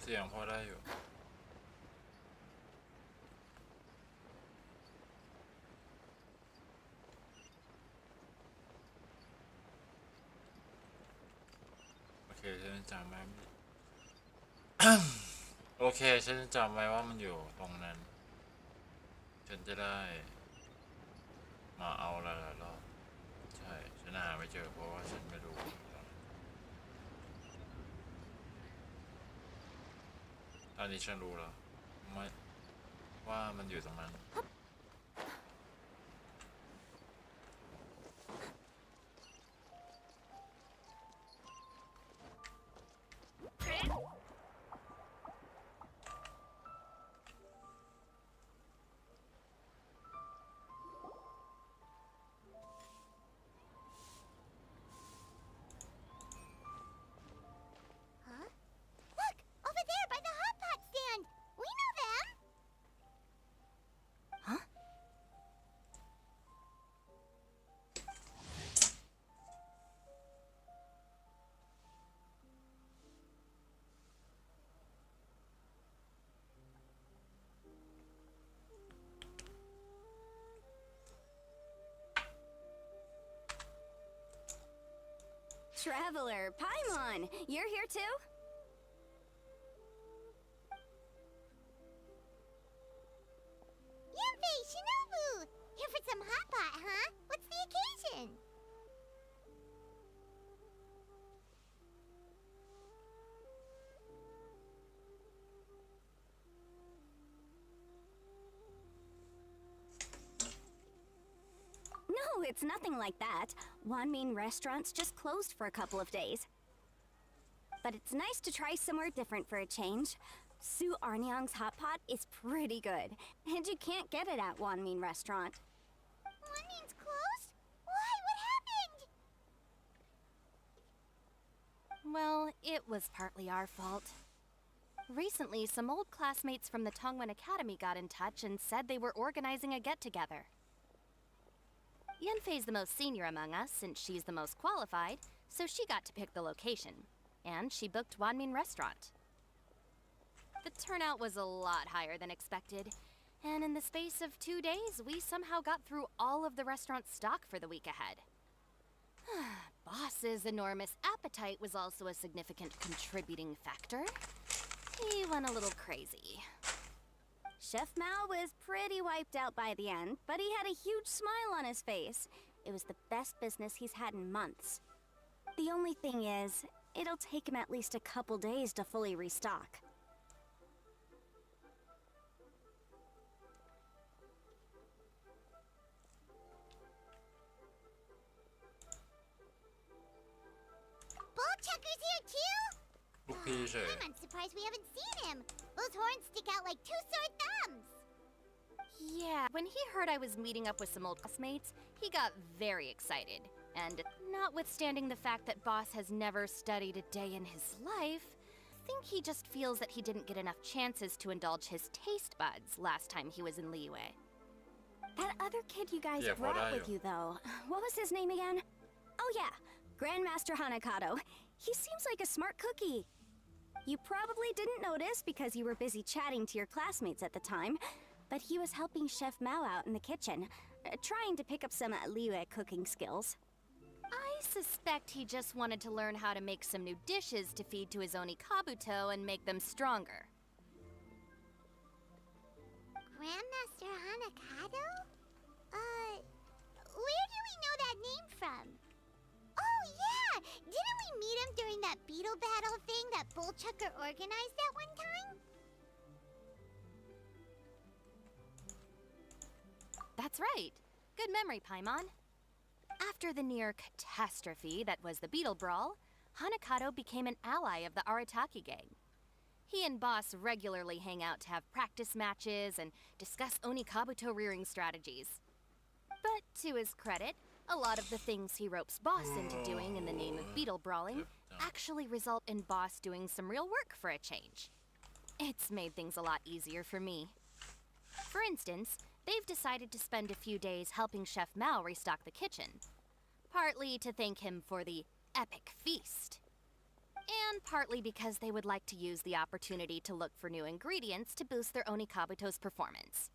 เสียงพอได้อยู่โอเคฉันจำไว้โอเคฉันจำไว้ว่ามันอยู่ตรงนั้นฉันจะได้มาเอาหลายๆรอบใช่ฉันหาไม่เจอเพราะว่าฉันไม่รู้ตอนนี้ฉันรู้แล้วไม่ว่ามันอยู่ตรงนั้น Huh? Look! Over there by the hot pot stand! We know them! Huh? Traveler, Paimon, you're here too? Yanfei, Shinobu! Here for some hot pot, huh? What's the occasion? No, it's nothing like that. Wanmin restaurant's just closed for a couple of days. But it's nice to try somewhere different for a change. Su Arnyang's hot pot is pretty good, and you can't get it at Wanmin restaurant. Wanmin's closed? Why? What happened? Well, it was partly our fault. Recently, some old classmates from the Tongwen Academy got in touch and said they were organizing a get-together. Yanfei's the most senior among us, since she's the most qualified, so she got to pick the location. And she booked Wanmin Restaurant. The turnout was a lot higher than expected, and in the space of 2 days, we somehow got through all of the restaurant's stock for the week ahead. Boss's enormous appetite was also a significant contributing factor. He went a little crazy. Chef Mao was pretty wiped out by the end, but he had a huge smile on his face. It was the best business he's had in months. The only thing is, it'll take him at least a couple days to fully restock. Ballchecker's here too? ลูกพี่เฉย I'm surprised we haven't seen him. Those horns stick out like two sore thumbs. Yeah, when he heard I was meeting up with some old classmates, he got very excited. And notwithstanding the fact that Boss has never studied a day in his life, I think he just feels that he didn't get enough chances to indulge his taste buds last time he was in Liyue. That other kid you guys Yeah, brought what with you, though, what was his name again? Oh yeah, Grandmaster Hanakato. He seems like a smart cookie. You probably didn't notice because you were busy chatting to your classmates at the time, but he was helping Chef Mao out in the kitchen, trying to pick up some Liyue cooking skills. I suspect he just wanted to learn how to make some new dishes to feed to his Oni Kabuto and make them stronger. Grandmaster Hanakato? Where do we know that name from? Oh, yeah! Didn't we meet him during that beetle battle thing that Bullchucker organized that one time? That's right. Good memory, Paimon. After the near catastrophe that was the Beetle Brawl, Hanakato became an ally of the Arataki gang. He and Boss regularly hang out to have practice matches and discuss Oni Kabuto rearing strategies. But to his credit, a lot of the things he ropes Boss into doing in the name of beetle brawling actually result in Boss doing some real work for a change. It's made things a lot easier for me. For instance, they've decided to spend a few days helping Chef Mao restock the kitchen, partly to thank him for the epic feast. And partly because they would like to use the opportunity to look for new ingredients to boost their Onikabuto's performance.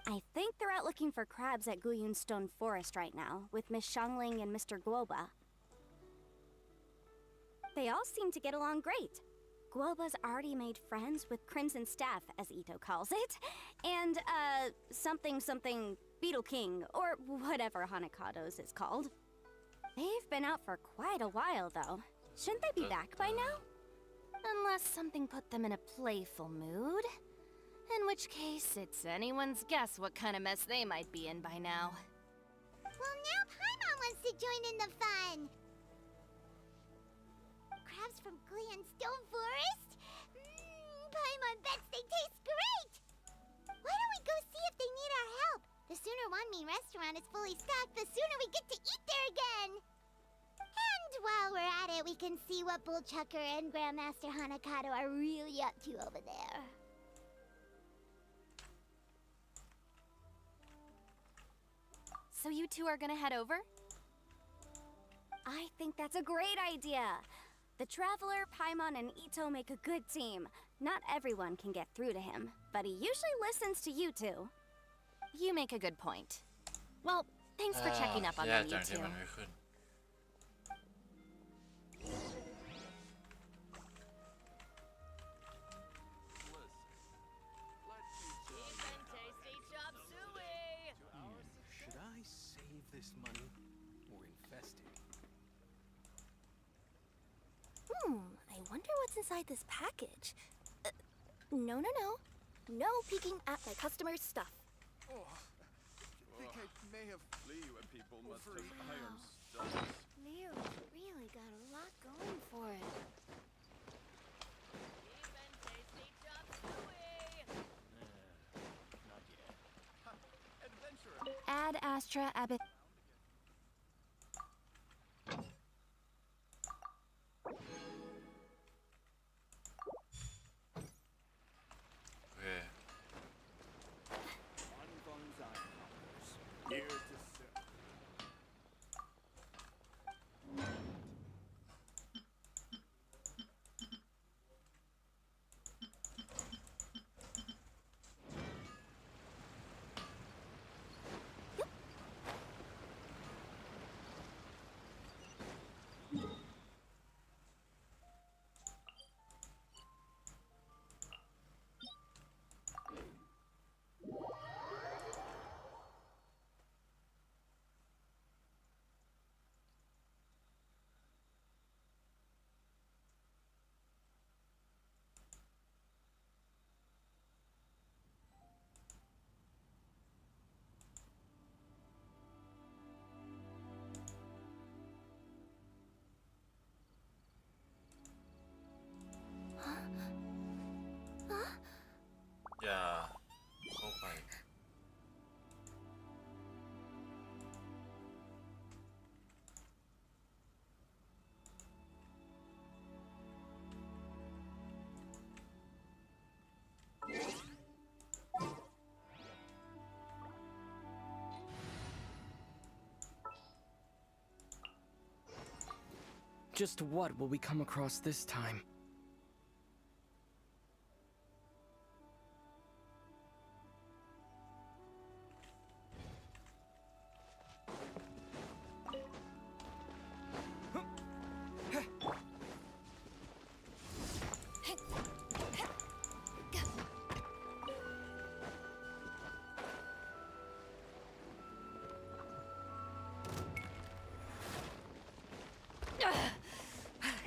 I think they're out looking for crabs at Guyun Stone Forest right now, with Miss Shangling and Mr. Guoba. They all seem to get along great. Guoba's already made friends with Crimson Staff, as Ito calls it, and, something Beetle King, or whatever Hanakado's is called. They've been out for quite a while, though. Shouldn't they be back by now? Unless something put them in a playful mood. In which case, it's anyone's guess what kind of mess they might be in by now. Well, now Paimon wants to join in the fun. Crabs from Guyun Stone Forest? Paimon bets they taste great! Why don't we go see if they need our help? The sooner Wanmi restaurant is fully stocked, the sooner we get to eat there again! And while we're at it, we can see what Bullchucker and Grandmaster Hanakado are really up to over there. So you two are gonna head over? I think that's a great idea. The Traveler, Paimon, and Ito make a good team. Not everyone can get through to him, but he usually listens to you two. You make a good point. Well, thanks for checking up on แย่ them, จั you งที่ two. มันไม่ขึ้น Should I save this money or invest it? I wonder what's inside this package. No. No peeking at my customers' stuff. Oh, I think I may have flee when people must have iron stuff. Leo's really got a lot going for it. Adventurer. Ad Astra Abbot. Here to sell. Huh? อย่าเข้าไป Just what will we come across this time?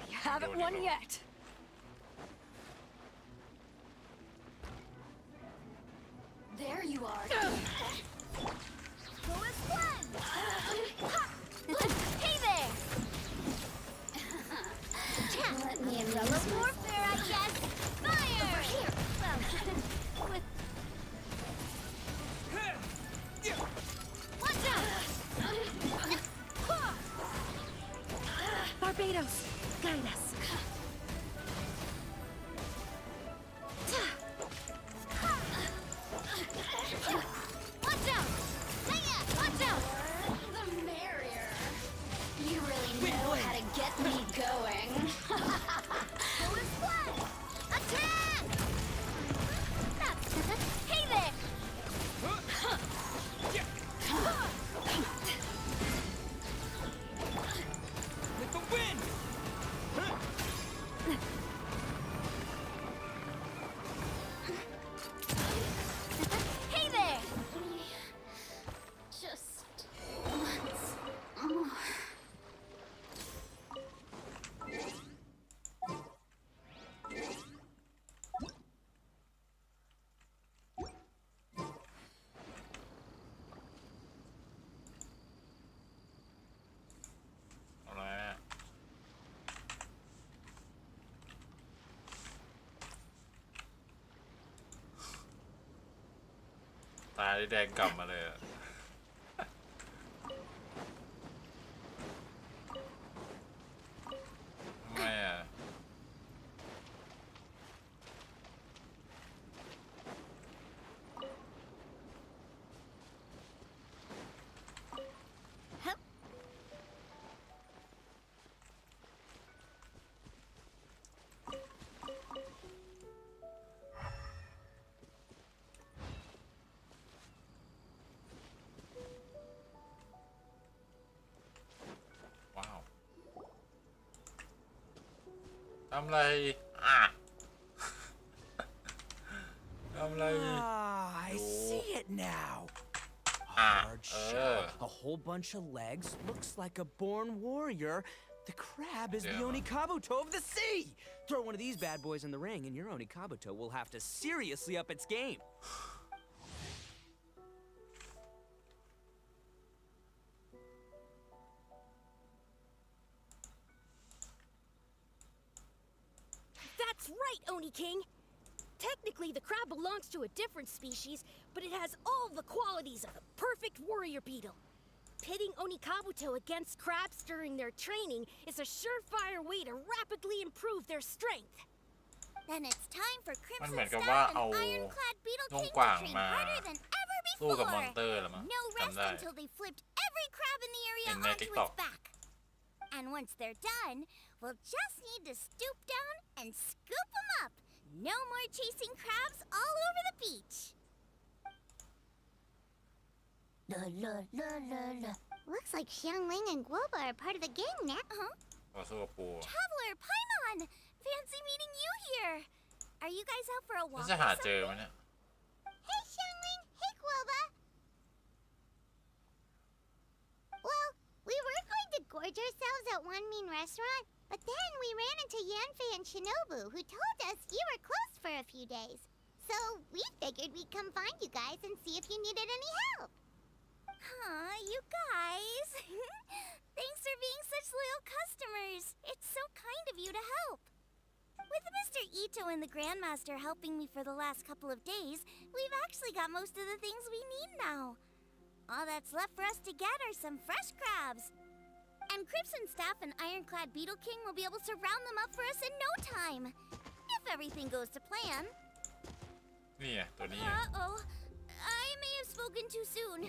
You haven't won yet. There you are. Go as planned. Hey there. Let me umbrella warfare, I guess! Fire! Over here. Watch out! Barbados, guide us. Watch out! Hiya! Watch out! The merrier. You really know how to get me going. Hey there! Just once more.อะไรอะตาแดงกลับมาเลยอะทำไมอะ ว้าว ทำไรอ่ะ ทำไร I see it now. Hard shell, a whole bunch of legs, looks like a born warrior. The crab is the Yeah. Onikabuto of the sea. Throw one of these bad boys in the ring, and your Onikabuto will have to seriously up its game. That's right, Oni King! Technically, the crab belongs to a different species, but it has all the qualities of a perfect warrior beetle. Pitting Onikabuto against crabs during their training is a surefire way to rapidly improve their strength. Then it's time for มัน Crimson เหมือนกับ Star ว่า and เอา Ironclad Beetle น่อง King กว่าง to train มา harder than ever สู้กับมอน before. เตอร์แล้วมั้ง No rest จำได้ until they flipped every crab in the area In their onto TikTok. its back. And once they're done, we'll just need to stoop down and scoop them up. No more chasing crabs all over the beach. Looks like Xiangling and Guoba are part of the gang now. Huh? ต่อสู้กับปู Traveler Paimon! Fancy meeting you here. Are you guys out for a น่า walk จะ or หาเจอ something? ไหมเนี่ย Hey, Xiangling. Hey, Guoba. Well, we were going to gorge ourselves at One Mean Restaurant, but then we ran into Yanfei and Shinobu, who told us you were closed for a few days. So we figured we'd come find you guys and see if you needed any help. Aw, you guys. Thanks for being such loyal customers. It's so kind of you to help. With Mr. Ito and the Grandmaster helping me for the last couple of days, we've actually got most of the things we need now. All that's left for us to get are some fresh crabs. And Crimson Staff and Ironclad Beetle King will be able to round them up for us in no time. If everything goes to plan. นี่ไงตัวนี้ Uh-oh. I may have spoken too soon.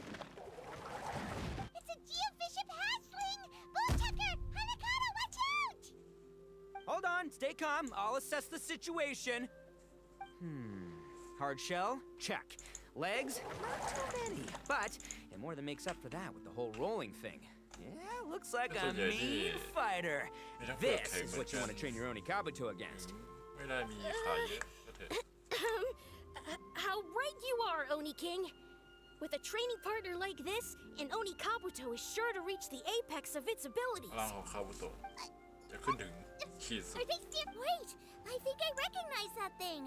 It's a geofiship hatchling! Bullchecker! Hanakata, watch out! Hold on, stay calm. I'll assess the situation. Hard shell? Check. Legs? Not too many. But it more than makes up for that with the whole rolling thing. Yeah, looks like a mean fighter. This is what you want to train your Onikabuto against. ไม่ได้มีขายเยอะก็เถอะ How right you are, Oni King! With a training partner like this, an Onikabuto is sure to reach the apex of its พ abilities. ลังของคาบุโตะจะขึ้นถึงขีดสุ Are ด they still? Wait! I think I recognize that thing.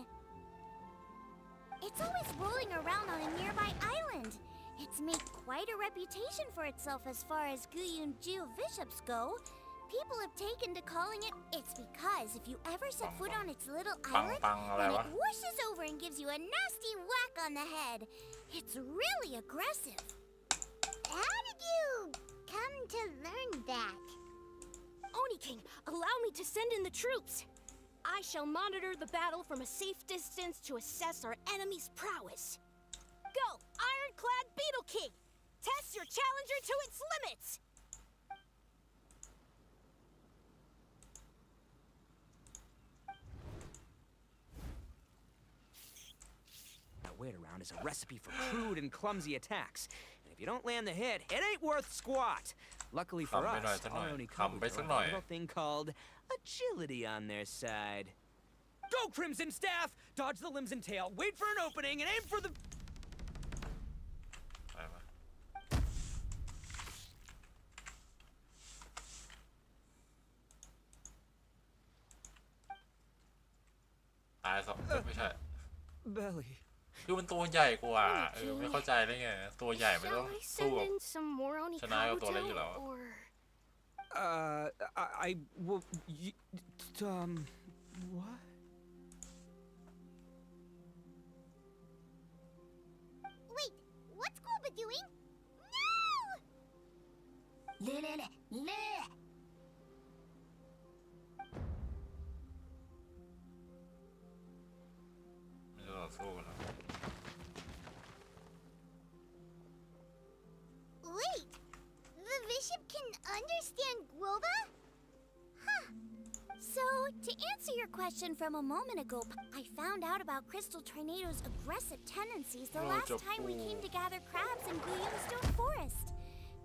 It's always rolling around on a nearby island. It's made quite a reputation for itself as far as Guyun geofiships go. People have taken to calling it. It's because if you ever set foot on its little ปัง island, ปังอะไร then วะ it whooshes over and gives you a nasty whack on the head. It's really aggressive. How did you come to learn that? Oni King, allow me to send in the troops. I shall monitor the battle from a safe distance to assess our enemy's prowess. Go, Ironclad Beetle King! Test your challenger to its limits! That weight around is a recipe for crude and clumsy attacks. And if you don't land the hit, it ain't worth squat. Luckily for Khămไปหน่อย us, สักหน่อย our khăm ไป Onikabuto สัก has หน่อย a little thing called agility on their side. Go, Crimson Staff! Dodge the limbs and tail, wait for an opening, and aim for the... ไปวะตายสองไม่ใช่ Belly. คือมันตัวใหญ่กว่าไม่เข้าใจได้ไงตัวใหญ่ไม่ต้อง Shall I สู้ send กับ in some more ชนะกับตัวเล็กอยู่แล้ว Onikabuto, or... I will... what? Wait, what's Goba doing? No! ไม่จะต่อสู้กันหรอก Wait, the bishop can understand Guoba? Huh. So, to answer your question from a moment ago, I found out about Crystal Tornado's aggressive tendencies the last time we came to gather crabs in Stone Forest.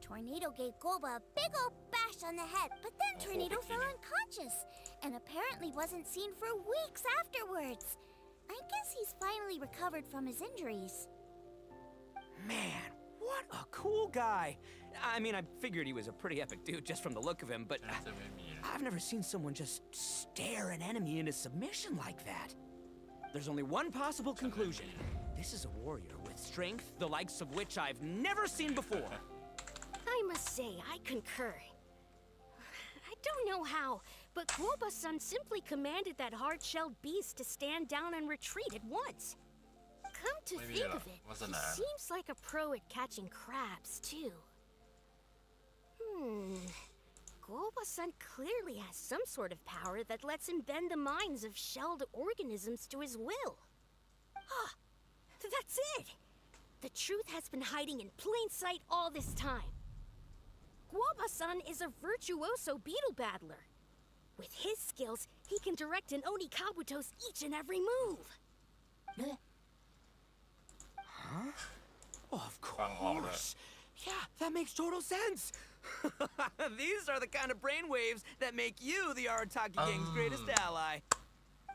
Tornado gave Goba a big old bash on the head, but then Tornado fell unconscious and apparently wasn't seen for weeks afterwards. I guess he's finally recovered from his injuries. Man, what a cool guy. I mean, I figured he was a pretty epic dude just from the look of him, but น่าจะไม่มีนะ I've never seen someone just stare an enemy into submission like that. There's only one possible conclusion. This is a warrior with strength, the likes of which I've never seen before. I must say, I concur. I don't know how, but Guoba-san simply commanded that hard-shelled beast to stand down and retreat at once. Come to Maybe think not. of it, What's he the name? seems like a pro at catching crabs, too. Guoba-san clearly has some sort of power that lets him bend the minds of shelled organisms to his will. Ah, that's it! The truth has been hiding in plain sight all this time. Guoba-san is a virtuoso beetle battler. With his skills, he can direct an Onikabuto's each and every move. Huh? Oh, of ฟังออกเลย course. Yeah, that makes total sense. These are the kind of brainwaves that make you the Arataki gang's greatest ally.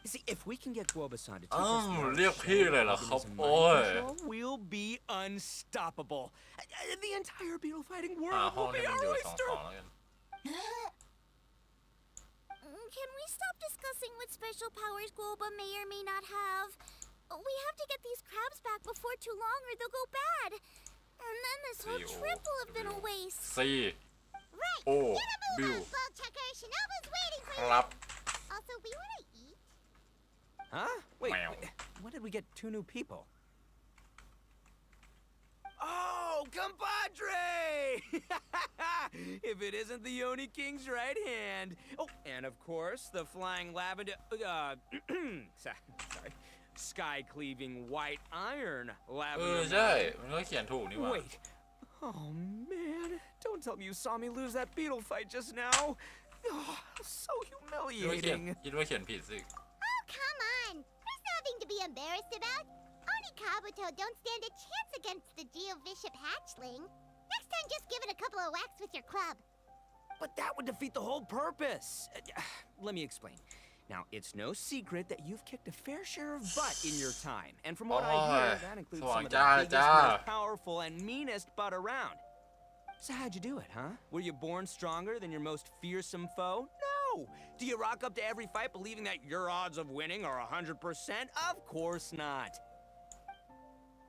You see, if we can get Guoba-san to teach อ้าว us the เรียกพี่เลยเหรอครับ organism โอ้ย mind control, we'll be unstoppable. The entire beetle fighting หา world ห้อง will ที่ be มัน our อยู่2 oyster. 2แล้วกัน Can we stop discussing what special powers Guoba may or may not have? We have to get these crabs back before too long or they'll go bad. And then this whole trip will have been a waste. ซี Right, โอ้ get a บิ move ว on, ball checker. Shinobu's waiting for ค you. รับ Also, we want to eat. Huh? Wait, Meow. when did we get 2 new people? Oh, compadre! If it isn't the Oni King's right hand. Oh, and of course, the flying lavender... sorry. Sky-cleaving white iron เออ lavender. ใช่ มันก็เขียนถูกนี่หว่า Wait. Oh, man. Don't tell me you saw me lose that beetle fight just now. Oh, so คิดว่าเขียน humiliating. คิดว่าเขียนผิดสิ Oh, come on. There's nothing to be embarrassed about. Onikabuto don't stand a chance against the Geovishap hatchling. Next time, just give it a couple of whacks with your club. But that would defeat the whole purpose. Let me explain. Now, it's no secret that you've kicked a fair share of butt in your time. And from what I hear, that includes some of the biggest, most powerful, and meanest butt around. So how'd you do it, huh? Were you born stronger than your most fearsome foe? No! Do you rock up to every fight believing that your odds of winning are 100%? Of course not.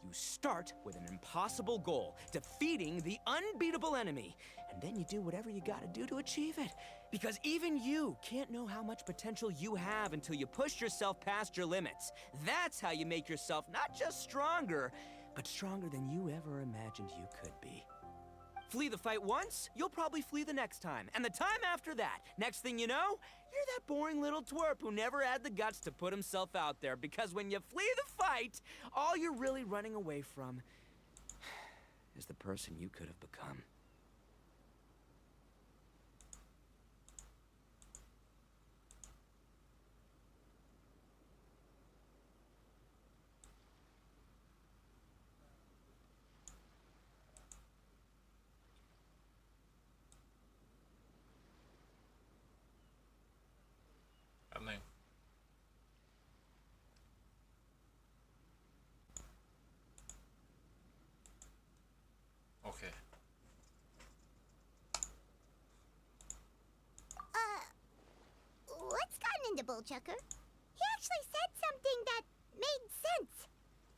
You start with an impossible goal, defeating the unbeatable enemy. And then you do whatever you gotta do to achieve it. Because even you can't know how much potential you have until you push yourself past your limits. That's how you make yourself not just stronger, but stronger than you ever imagined you could be. Flee the fight once, you'll probably flee the next time. And the time after that, next thing you know, you're that boring little twerp who never had the guts to put himself out there. Because when you flee the fight, all you're really running away from is the person you could have become. to Bullchucker. He actually said something that made sense.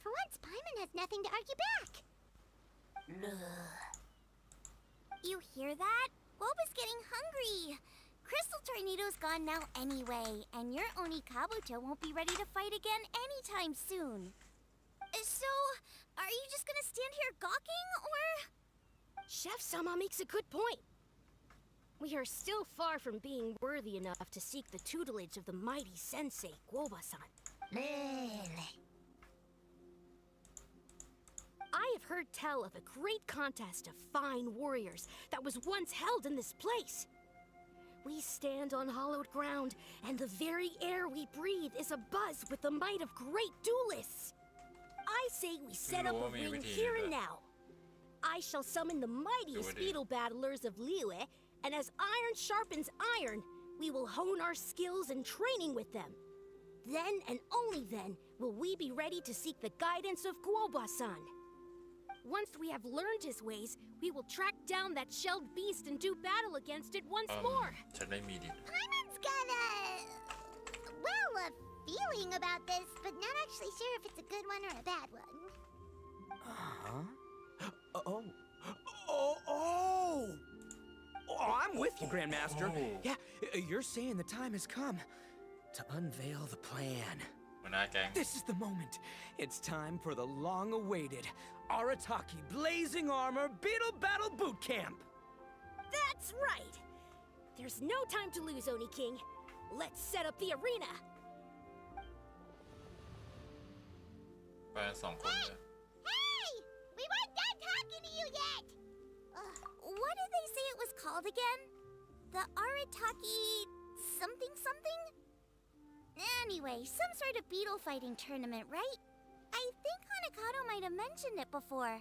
For once, Paimon has nothing to argue back. You hear that? Boba's getting hungry. Crystal Tornado's gone now anyway, and your Oni Kabuto won't be ready to fight again anytime soon. So, are you just gonna stand here gawking, or...? Chef Sama makes a good point. We are still far from being worthy enough to seek the tutelage of the mighty sensei, Guoba-san. I have heard tell of a great contest of fine warriors that was once held in this place. We stand on hallowed ground, and the very air we breathe is abuzz with the might of great duelists. I say we set up a ring here and now. I shall summon the mightiest beetle battlers of Liyue, and as iron sharpens iron, we will hone our skills and training with them. Then and only then will we be ready to seek the guidance of Guoba-san. Once we have learned his ways, we will track down that shelled beast and do battle against it once more. ฉันได้มีดิ Paimon's got a feeling about this, but not actually sure if it's a good one or a bad one. Oh, I'm with you, Grandmaster. Yeah, you're saying the time has come to unveil the plan. หัวหน้าแก๊ง This is the moment. It's time for the long-awaited Arataki Blazing Armor Beetle Battle Boot Camp. That's right. There's no time to lose, Oni King. Let's set up the arena. ไปกัน2 คนเลย Hey! We weren't done talking to you yet! What did they say it was called again? The Arataki... something? Anyway, some sort of beetle fighting tournament, right? I think Hanakato might have mentioned it before.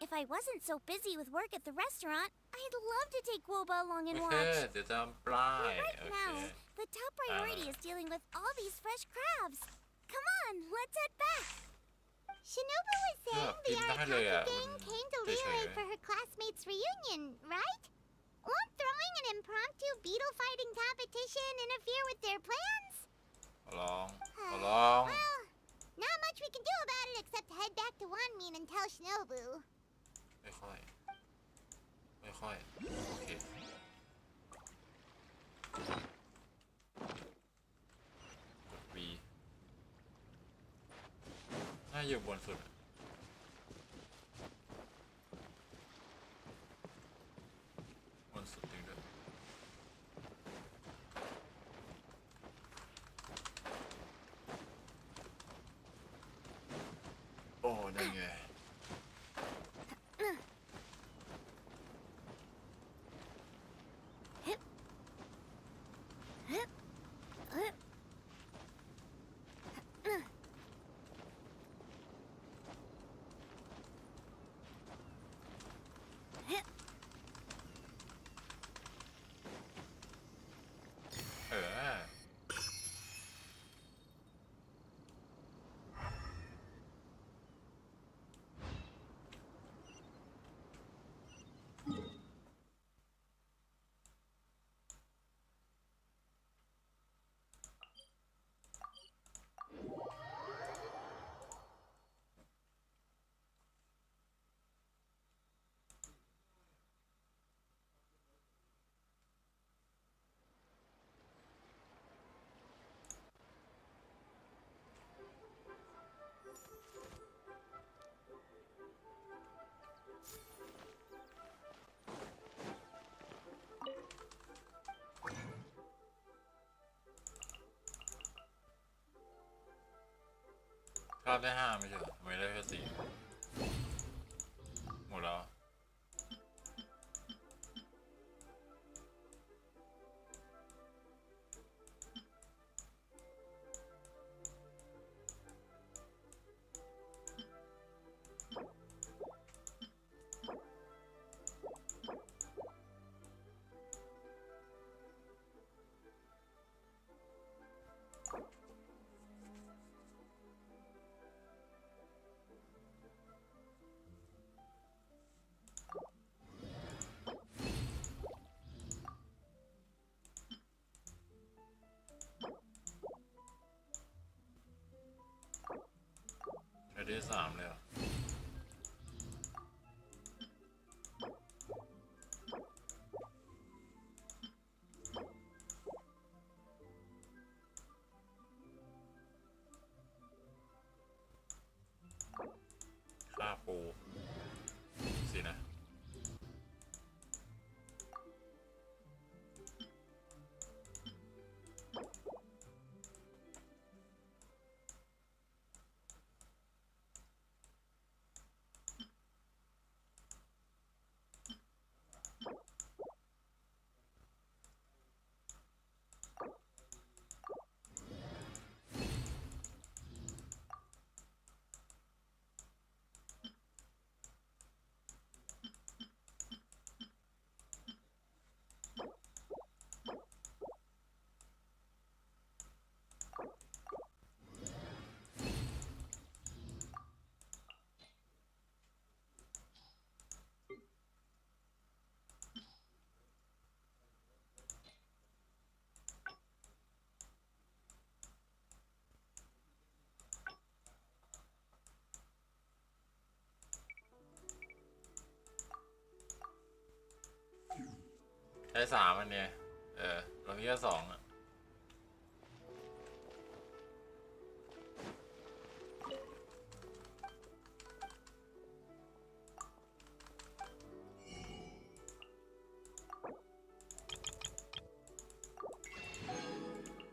If I wasn't so busy with work at the restaurant, I'd love to take Guoba along and โอเค watch. เดี๋ยวจะปลาย Right โอเค now, the top priority is dealing with all these fresh crabs. Come on, let's head back. Shinobu was saying the Arataki gang came to Liyue for her classmates' reunion, right? Won't throwing an impromptu beetle fighting competition interfere with their plans? ขอร้อง Well, not much we can do about it except head back to Wanmin and tell Shinobu. ค่อยโอเคกด V น่าอยู่บนสุดบนสุดจริงด้วยโอ้นั่นไง เออ รอบได้5ไม่ใช่เหรอทำไมได้แค่4หมดแล้ว ช้3อันเนี่ยเรามีแค่2อ่ะ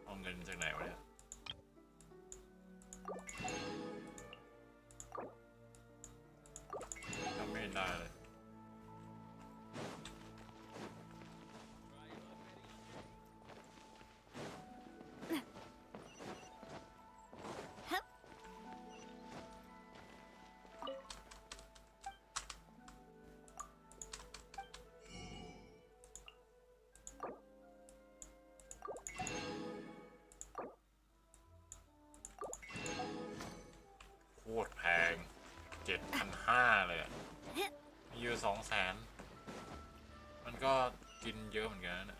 เอาเงินจากไหนวะเนี่ยทำไม่ได้เลยโคตรแพง 7,500 เลยอ่ะมีอยู่200,000มันก็กินเยอะเหมือนกันนะ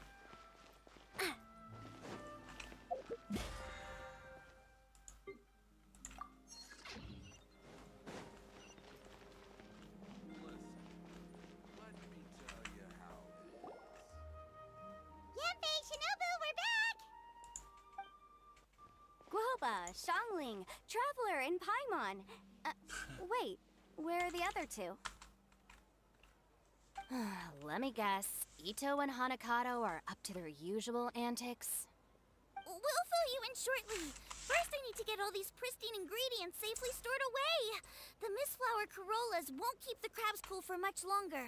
Yanfei, Shinobu, we're back! Guoba, Shangling, Traveler, and Paimon. Wait, where are the other two? Let me guess. Ito and Hanakato are up to their usual antics. We'll fill you in shortly. First, I need to get all these pristine ingredients safely stored away. The Mistflower Corollas won't keep the crabs cool for much longer.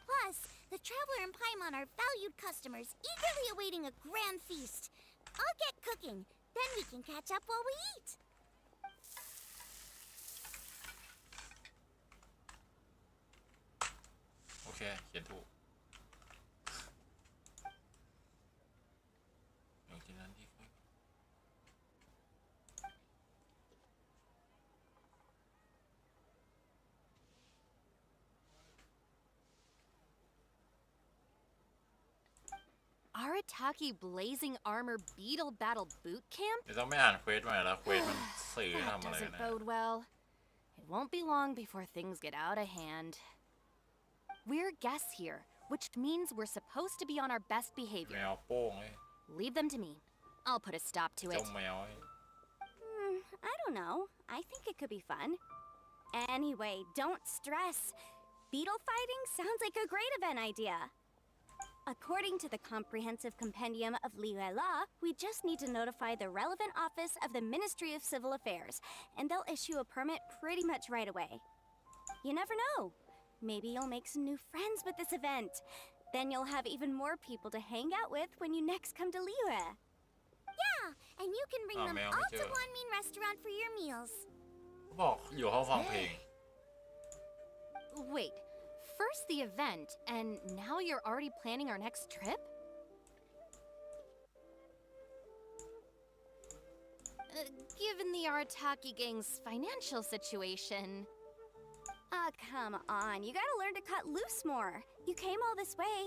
Plus, the Traveler and Paimon are valued customers, eagerly awaiting a grand feast. I'll get cooking, then we can catch up while we eat. โอเคเขียนถูกอย่างที่นั้นที่คุย Arataki Blazing Armor Beetle Battle Boot Camp? เดี๋ยวต้องไม่อ่านเควสมาแล้วเควสมันสื่อ That ทำอะไร doesn't นะ bode well. It won't be long before things get out of hand. We're guests here, which means we're supposed to be on our best แม behavior. วโป้งเลย Leave them to me. I'll put a stop to เจ้า it. แมวไอ้ I don't know. I think it could be fun. Anyway, don't stress. Beetle fighting sounds like a great event idea. According to the Comprehensive Compendium of Liyue Law, we just need to notify the relevant office of the Ministry of Civil Affairs, and they'll issue a permit pretty much right away. You never know. Maybe you'll make some new friends with this event. Then you'll have even more people to hang out with when you next come to Liyue. Yeah, and you can bring Oh, them man, all me to too. Wanmin Restaurant for your meals. เขาบอกอยู่ห้องฟังเพลง Wait, first the event, and now you're already planning our next trip? Given the Arataki gang's financial situation... Come on. You gotta learn to cut loose more. You came all this way.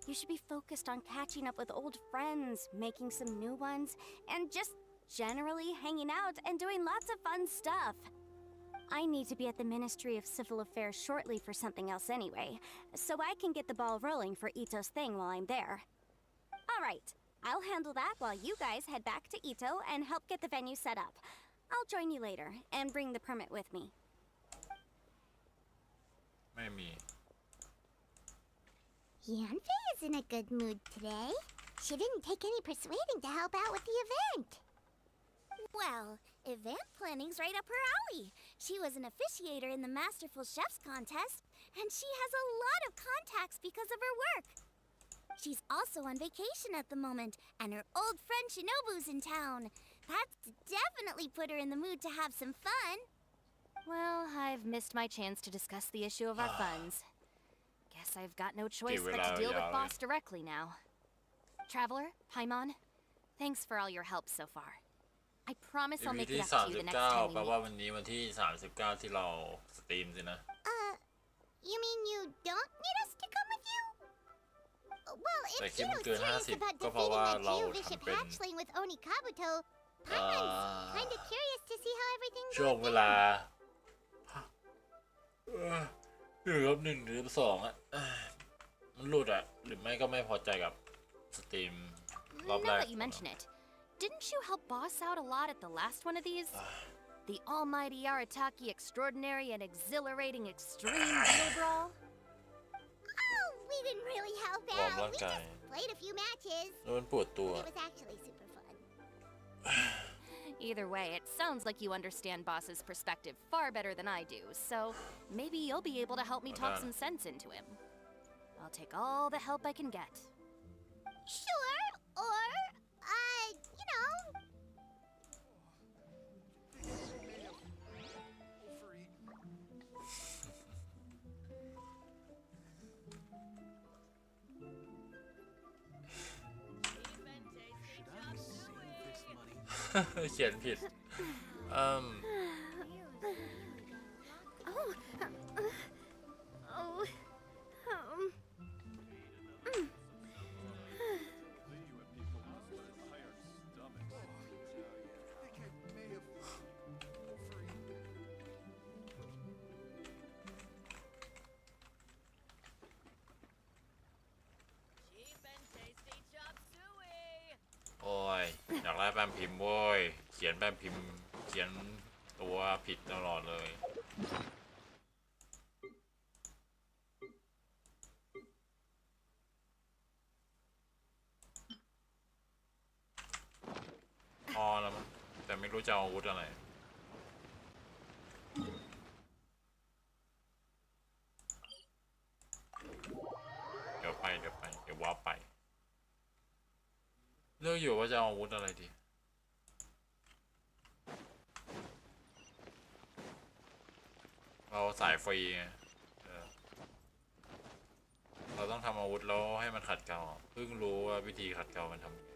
You should be focused on catching up with old friends, making some new ones, and just generally hanging out and doing lots of fun stuff. I need to be at the Ministry of Civil Affairs shortly for something else anyway, so I can get the ball rolling for Ito's thing while I'm there. Alright, I'll handle that while you guys head back to Ito and help get the venue set up. I'll join you later and bring the permit with me. ไม่มี Yanfei is in a good mood today. She didn't take any persuading to help out with the event. Well, event planning's right up her alley. She was an officiator in the Masterful Chefs contest, and she has a lot of contacts because of her work. She's also on vacation at the moment, and her old friend Shinobu's in town. That's definitely put her in the mood to have some fun. Well, I've missed my chance to discuss the issue of our funds. Guess I've got no choice but to deal with Boss directly now. Traveler, Paimon, thanks for all your help so far. I promise I'll EP make ที่ it up to you the next time 39แปล we ว่า meet. วันนี้วันที่39ที่เราสตรีมสินะ You mean you don't need us to come with you? Well, if แต่คลิปมัน Kyo's เกิน serious 50 about ก็เพราะ defeating ว่า the เรา Geo-bishop ทำเป็น hatchling with Oni Kabuto, Paimon's kinda curious to see how everything ช่วง goes เวลา1 กับ 1 หรือ 2อ่ะ มันหลุดอะหรือไม่ก็ไม่พอใจกับสตรีมรอบแร Now ก that you mention it, didn't you help boss out a lot at the last one of these? The almighty Arataki extraordinary and exhilarating extreme beetle brawl? Oh, we didn't really help วอร์ม out. ร่าง We กาย just played a few matches. แล้วมันปวดตัว It was actually super fun. Either way, it sounds like you understand boss's perspective far better than I do, so maybe you'll be able to help me talk some sense into him. I'll take all the help I can get. Sure, or, you know. May have เขียนผิด โอ้ยอยากได้แป้นพิมพ์โว้ยเขียนแป้นพิมพ์เขียนตัวผิดตลอดเลยพอแล้วมั้งแต่ไม่รู้จะเอาอาวุธอะไรเดี๋ยวว้าไปเลือกอยู่ว่าจะเอาอาวุธอะไรดีเราสายฟรีไงเราต้องทำอาวุธแล้วให้มันขัดเกลาเพิ่งรู้ว่าวิธีขัดเกลามันทำยังไง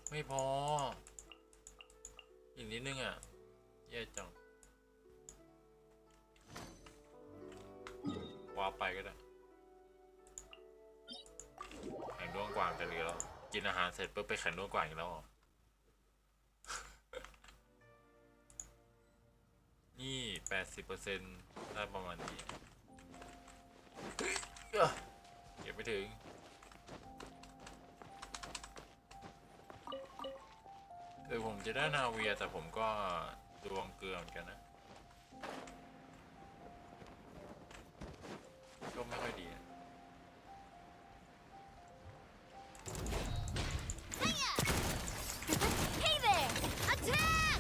ไม่พออีกนิดนึงอ่ะแย่จังว้าไปก็ได้แข่งด้วงกว่างจะเหลือแล้วกินอาหารเสร็จปุ๊บไปแข่งด้วงกว่างอีกแล้วนี่ 80% ได้ประมาณนี้เก็บไม่ถึงคือผมจะได้นาเวียแต่ผมก็ดวงเกลือเหมือนกันนะก็ไม่ค่อยดี Hey there! Attack!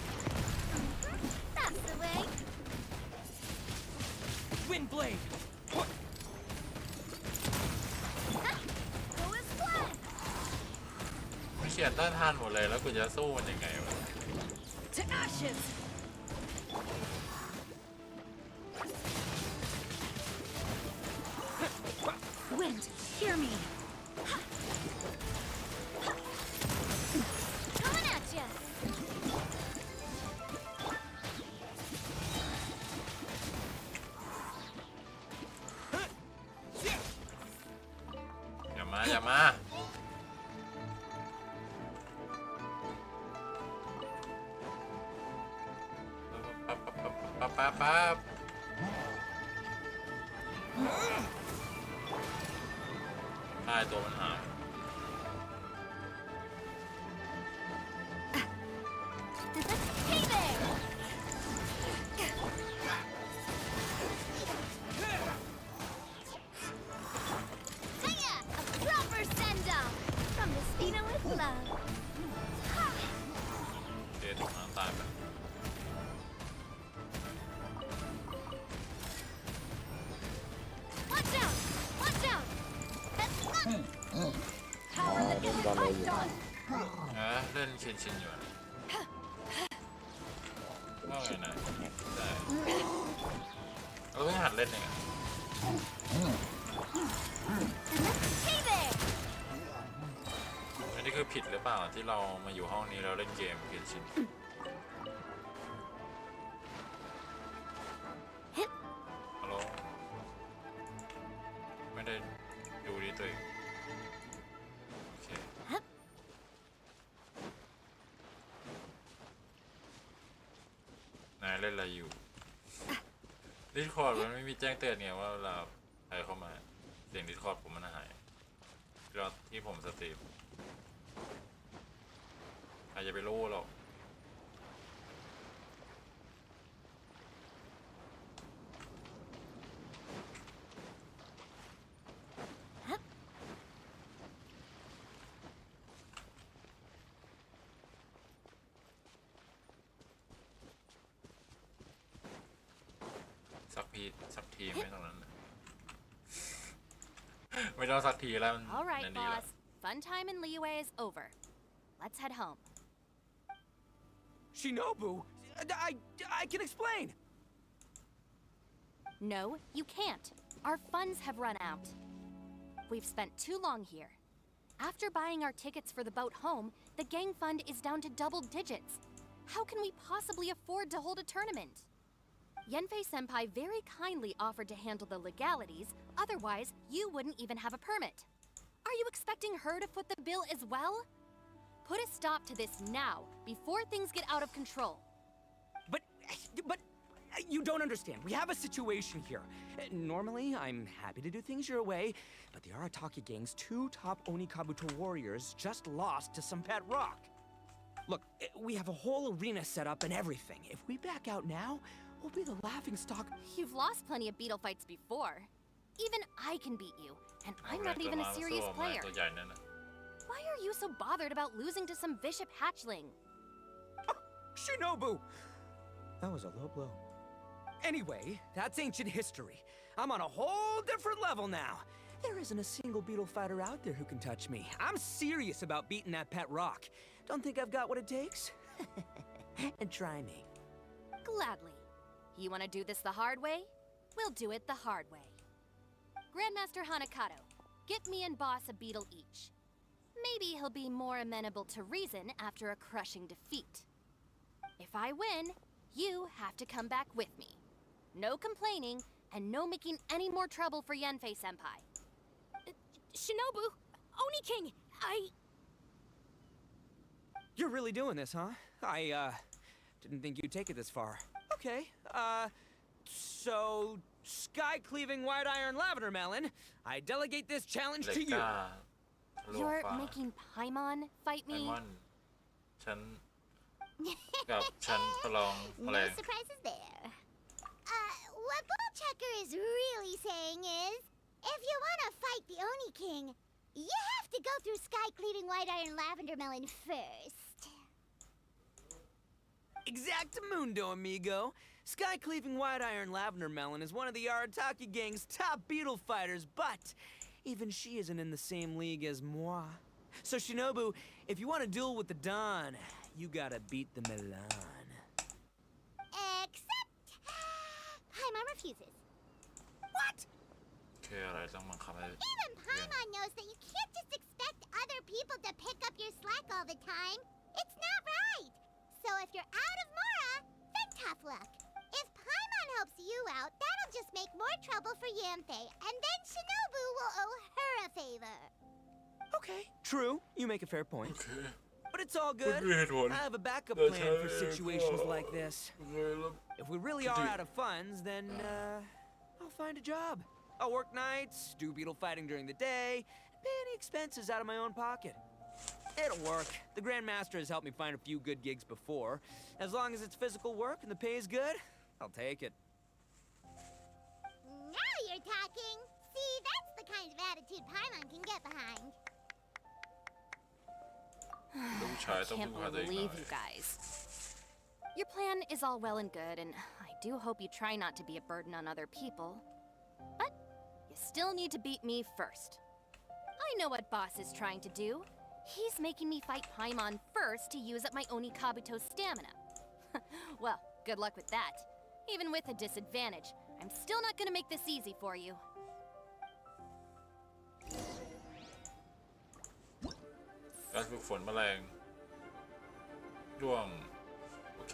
That's the way. Wind blade. Go as planned. มันเขียนต้านทานหมดเลยแล้วคุณจะสู้มันยังไงวะ To ashes! Wind, hear me. Coming at ya. อย่ามาปั๊บใต้ตัวมันหาย Hey there! Hiya! A proper send-off from Mistina with love. เดี๋ยวตกน้ำตายไป Watch out! Watch out! That's not... Power that can be hyped on! เล่นชินอยู่อะว่าไงนะได้เราต้องหัดเล่นเองอะ Hey there! อันนี้คือผิดหรือเปล่าที่เรามาอยู่ห้องนี้เราเล่นเกมเขียนชินฮัลโหลไม่ได้ดูดิตัวเองโอเค เล่นอะไรอยู่ดิสคอร์ดมันไม่มีแจ้งเตือนไงว่าเวลาใครเข้ามาเสียงดิสคอร์ดผมมันหายก็ที่ผมสตรีมใครจะไปรู้หรอกสักทีไม่ตรงนั้น ไม่ต้องสักทีแล้วมัน All right, นั่นดีแล้ว boss. Fun time in Liyue is over. Let's head home. Shinobu, I can explain. No, you can't. Our funds have run out. We've spent too long here. After buying our tickets for the boat home, the gang fund is down to double digits. How can we possibly afford to hold a tournament? Yenfei-senpai very kindly offered to handle the legalities, otherwise you wouldn't even have a permit. Are you expecting her to foot the bill as well? Put a stop to this now, before things get out of control. But you don't understand. We have a situation here. Normally, I'm happy to do things your way, but the Arataki gang's 2 top Onikabuto warriors just lost to some pet rock. Look, we have a whole arena set up and everything. If we back out now, we'll be the laughingstock. You've lost plenty of beetle fights before. Even I can beat you, and I'm not even a serious player. Why are you so bothered about losing to some bishop hatchling? Oh, Shinobu! That was a low blow. Anyway, that's ancient history. I'm on a whole different level now. There isn't a single beetle fighter out there who can touch me. I'm serious about beating that pet rock. Don't think I've got what it takes? And try me. Gladly. You want to do this the hard way? We'll do it the hard way. Grandmaster Hanakato, get me and Boss a beetle each. Maybe he'll be more amenable to reason after a crushing defeat. If I win, you have to come back with me. No complaining, and no making any more trouble for Yenfei-senpai. Shinobu, Oni King, You're really doing this, huh? I didn't think you'd take it this far. Okay, so sky-cleaving white iron lavender melon, I delegate this challenge to you. You're making Paimon fight me? ฉันกับฉันประลองแมล No ง surprises there. What Bullchecker is really saying is, if you want to fight the Oni King, you have to go through sky-cleaving white iron lavender melon first. Exactamundo, amigo. Sky-cleaving white iron lavender melon is one of the Arataki gang's top beetle fighters, but even she isn't in the same league as moi. So Shinobu, if you want to duel with the Don, you gotta beat the Milan. Except... Paimon refuses. What? คืออะไรต้องบังคับให้ Even Paimon knows that you can't just expect other people to pick up your slack all the time. It's not right. So if you're out of Mora, then tough luck. If Paimon helps you out, that'll just make more trouble for Yanfei, and then Shinobu will owe her a favor. Okay, true. You make a fair point. โอเค But it's all good. ไม่มีเหตุผล I have a backup That's plan for how it situations goes. like this. If we really are out of funds, then I'll find a job. I'll work nights, do beetle fighting during the day, and pay any expenses out of my own pocket. It'll work. The Grandmaster has helped me find a few good gigs before. As long as it's physical work and the pay is good, I'll take it. Now you're talking. See, that's the kind of attitude Paimon can get behind. ลูกชายต้อง Can't พึ่งพาตัวเองหน่ believe อย you guys. Your plan is all well and good, and I do hope you try not to be a burden on other people. But you still need to beat me first. I know what Boss is trying to do. He's making me fight Paimon first to use up my Onikabuto's stamina. Well, good luck with that. Even with a disadvantage, I'm still not gonna make this easy for you. การฝึกฝนแมลงร่วงโอเค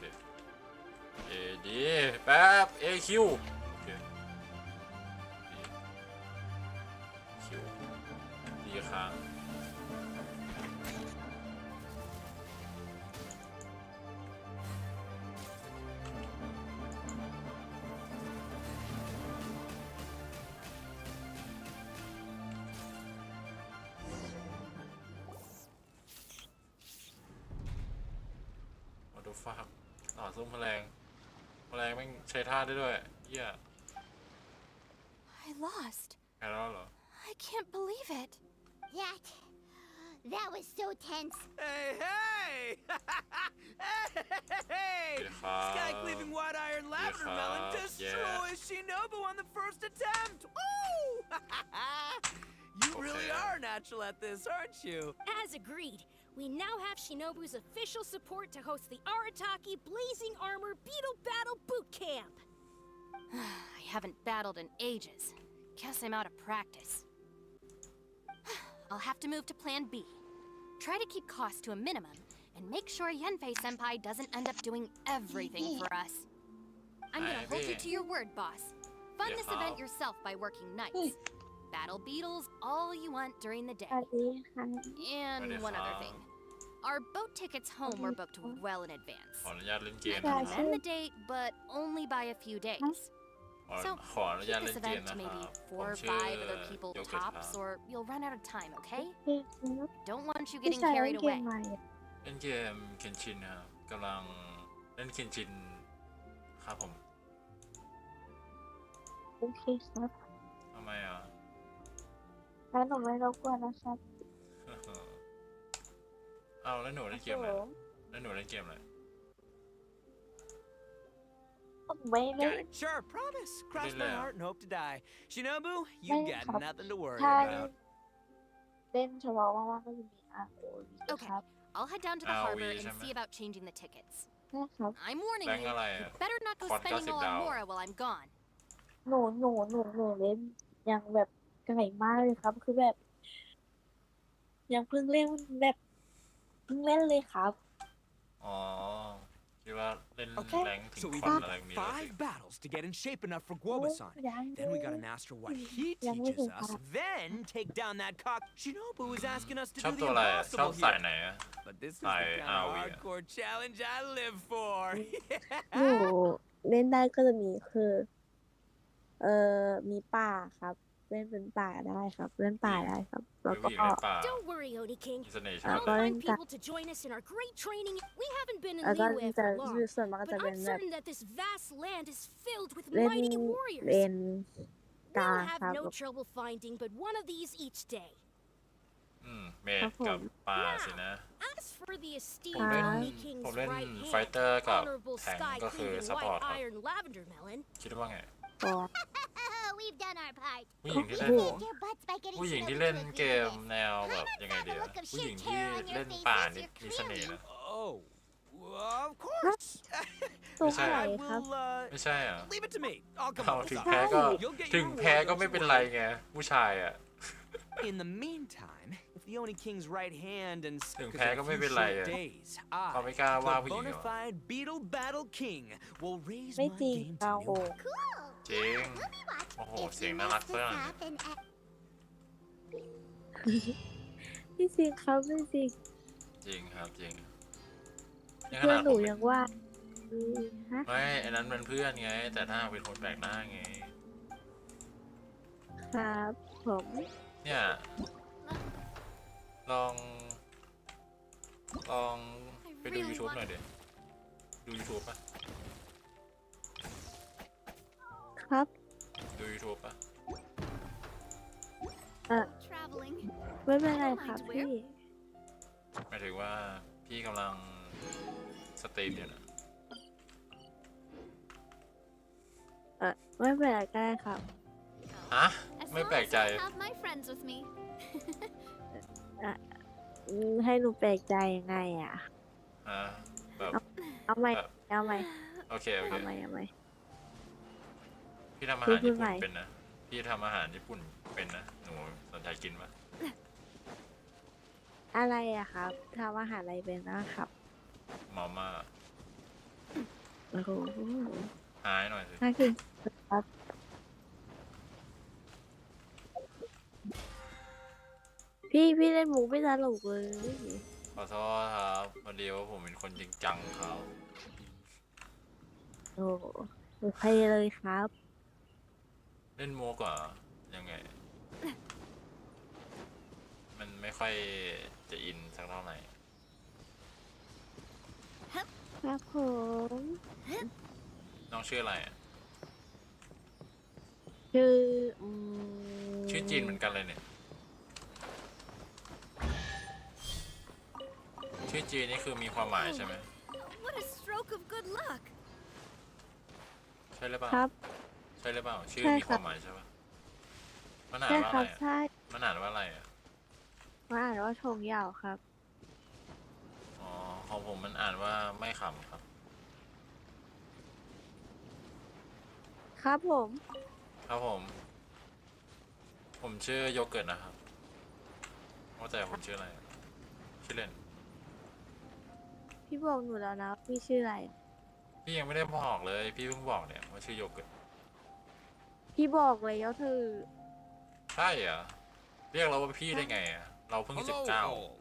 ดีแป๊บคิวโอเคคิวดีค้าง ฟักต่อสู้แมลงแม่งใช้ท่าได้ด้วยเหี้ย I lost. แพ้แล้วเหรอ I can't believe it. That was so tense. Hey, hey! Hey! Sky cleaving white iron lavender melon destroys Shinobu on the first attempt. Woo! You really are natural at this, aren't you? As agreed, we now have Shinobu's official support to host the Arataki Blazing Armor Beetle Battle Boot Camp. I haven't battled in ages. Guess I'm out of practice. I'll have to move to Plan B. Try to keep costs to a minimum and make sure Yenfei-senpai doesn't end up doing everything for us. I'm gonna hold you to your word, boss. Fund this event yourself by working nights. Battle beetles all you want during the day. สวัสดีค่ะ And one other thing. Our boat tickets home were booked well in advance. ขออนุญาตเล่นเก I ม can นะครับ amend the date, but only by a few days. ขออนุญาต Keep เล่ this นเกม event นะ to ครั maybe บ 4 or ชื่อ 5 other people โยเกิร์ตครั tops, บ or you'll run out of time, okay? พี่ Don't want you พี่ getting ชายเล่ carried นเกม away. ใหม่ เล่นเกมเคนชินครับกำลังเล่นเคนชินครับผม โอเคครับ ทำไมอ่ะ แล้วหนูไม่รบกวนนะครับ เอาแล้วหนูเล่นเกมอะไรแล้วหนูเล่นเกมอะไร ผมไม่เล่ Got น it. Sure, promise. Cross my Really? heart and hope to die. Shinobu, Really? you've got nothing to worry ใช่ about. เล่นเฉพาะว่างๆก็จะมีROV ครับ I'll head down to the ROV harbor and ใช่ไหม see about changing the tickets. นะครับ I'm warning แบง you, ค์อะไรอ่ะ better not go Quad spending all gossip on down. Mora while I'm gone. หนูเล่นยังแบบไก่มากเลยครับ คือแบบ ยังเพิ่งเล่นแบบเพิ่งเล่นเลยครับ อ๋อคิดว่าเล่น Okay, แรงถึง so ค we've วัน got อะไรนี้แล้วสิ 5 battles to get in shape enough for Guoba-san. ยัง Then we gotta master what he Yang teachesไม่ถึง us. ครับ Then take down that cock. Shinobu is asking us to ชอบ do ตัว the อะไรอ่ะชอบ impossible สาย here. ไหนอ่ะ But this is the Sai kind of ROV อ่ะ hardcore challenge I live for. หนูเล่นได้ก็จะมีคือ มีป่าครับ เล่นเป็นป่าได้ครับ เล่นป่าได้ครับ แล้ว ผู้ ก็ หญิงเล่นป่า Don't worry, Oni King. มีเสน่ห์ใช่ไหม We'll find people to join us in our great training. We haven't been in แล้วก็ Liyue จะ for long, ส่วนมากก็จะ but เป็น I'm แบบ certain that this vast land is filled with เล่น mighty เล warriors. นกลาง We'll ครับ have no trouble finding but one of these each day. เมดกับป่าสินะ As for the ผม esteemed เล่น Oni King's ผมเล่น right ไฟ hand, เตอร์กับ Honorable แทง Sky ก็คือ Cleaving ซัพพอร์ต White ครับ Iron Lavender Melon. คิดว่าไง อ๋อ We've done our part. ผู้หญิงที่ We เล่น saved your butts by getting ผู้หญิง Shinobu ที่ to เล่น agree เก to ม this. แนวแบบยังไง By เดีย the look of ผู้หญิง sheer ที่ terror on your เล่น faces, ป่านี่ you're มีเสน่ห์ clearly นะ Oh, of course. ตัว ใช่ ใหญ่ I ครับ will ไม่ใช่อ่ะ leave it to me. I'll come เอา up ถึ with ง something. แพ้ก็ You'll get ถึง your แพ้ reward, ก็ don't ไม่ you เป็นไร worry. ไงผู้ชายอ่ะ In the meantime, if the Oni King's right hand and ถึง because แพ้ in ก็ a ไม่ few เป็นไร short อ่ะ days, เขา I, ไม่กล้าว่า the ผู้หญิง bona หรอ fide Beetle Battle King, will raise ไม่ my จริง game เรา to new heights. Cool. จริง We'll be watching. โอ้โห If เสียง you น่ารัก mess เพื่อน this up and ไม่จริงครับไม่จริง จริงครับจริงนี่ข เพื่อ นาด ห ผ นู มเป็น ยังว่าฮะ ไม่อันนั้นเป็นเพื่อนไง แต่ถ้าเป็นคนแปลกหน้าไง ครับผม เนี่ย ลองไปดู YouTube หน่อยดิดู YouTube ป่ะ ครับ ดู YouTube ป่ะ traveling. ไม่เป็นไรครับพี่ หมายถึงว่าพี่กำลังสตรีมอยู่นะ ไม่เป็นไรก็ได้ครับ ฮะ As ไม่ long แปลก as ใจ I have my friends with me. ให้หนูแปลกใจยังไงอ่ะ ฮะแบบ เอาใหม่ เอาใหม่ โอเค เอาใหม่เอาใหม่ พี่ทำอาหารญี่ พูด ปุ่ ใหม่ นเป็นนะ พี่ทำอาหารญี่ปุ่นเป็นนะ หนูสนใจกินปะ อะไรอะครับทำอาหารอะไรเป็นนะครับ มาม่า โอ้โห หายหน่อยสิ น่ากินครับ พี่เล่นหมูไม่ตลกเลย ขอโทษครับพอดีว่าผมเป็นคนจริงจังครับ โอ้โอเคเลยครับ เล่นโมกว่ายังไง มันไม่ค่อยจะอินสักเท่าไหร่ ครับผม น้องชื่ออะไรอะ ชื่อชื่อจีนเหมือนกันเลยเนี่ยชื่อจีนนี่คือมีความหมายใช่ไหม What a stroke of good luck! ใช่หรือเปล่า ครับ ใช่หรือเปล่าชื่อ ใช่ มี ค ครับ วามหมายใช่ปะมันอ่าน ใช่ ว่า ค อะ รั ไร บ อะ ใช่ มันอ่านว่าอะไรอะ ว่าอ่านว่าชงยาวครับ อ๋อของผมมันอ่านว่าไม่ขำครับ ครับผม ครับผมชื่อโยเกิร์ตนะครับว่าแต่คุณชื่ออะไรอะชื่อเล่น พี่บอกหนูแล้วนะพี่ชื่ออะไร พี่ยังไม่ได้บอกเลย พี่เพิ่งบอกเนี่ยว่าชื่อโยเกิร์ต พี่บอกแล้วเธอ ใช่เหรอเรียกเราว่าพี่ได้ไงอะเราเพิ่ง Hello 19 all.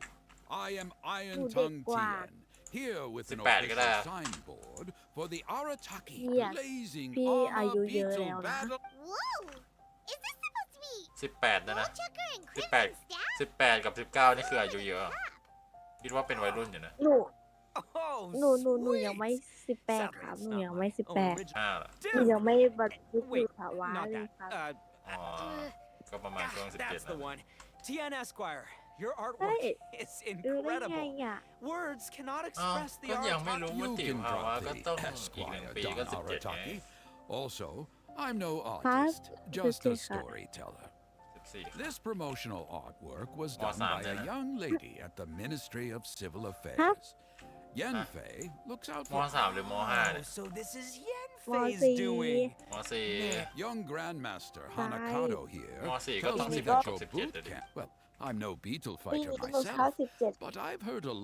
I am Iron Who did Tongue what? Tien, here with an 18ก็ได้ official signboard for the Arataki Yes. Blazing พี่อายุ Armor เยอะ Beetle แล้วนะ Battle. Whoa! Is this supposed to be 18นะนะ Woodchucker and 18 Crimson Staff? 18 กับ 19 นี่คืออายุเยอะอะคิดว่าเป็นวัยรุ่นอยู่นะ หนู Oh, หนูยังไม่ sweet. 18 ครับ หนูยังไม่ 18 5เหรอ หนูยังไม่บรรลุนิ Wait, ติภาวะ not เลย that. ครับ อ๋อ ก็ประมาณช่วง That's 17 the นะ one. Tien Esquire, your ใช่ artwork is รู้ได้ไง incredible. อ่ะ Words cannot อ้าว express the ก็ยังไม่รู้ Arataki. ว่า You ติ can ภาวะ drop ก็ต้อง the อีก1 Esquire ปีก็ Don 17 ไง Arataki. Also, I'm no artist, just a storyteller. 14 This promotional artwork was More done by than a that. young lady at the Ministry of Civil Affairs. Yanfei looks out ม for 3 หรือม 5 เนี่ Oh, ย so this is ม Yanfei's สี่ doing. ม 4 young Grandmaster Right. Hanakato here. More see, tells got me something that to your subject boot it. camp. Well, I'm no beetle ปี fighter นี้หนูเข้า myself, 17 but I've heard a.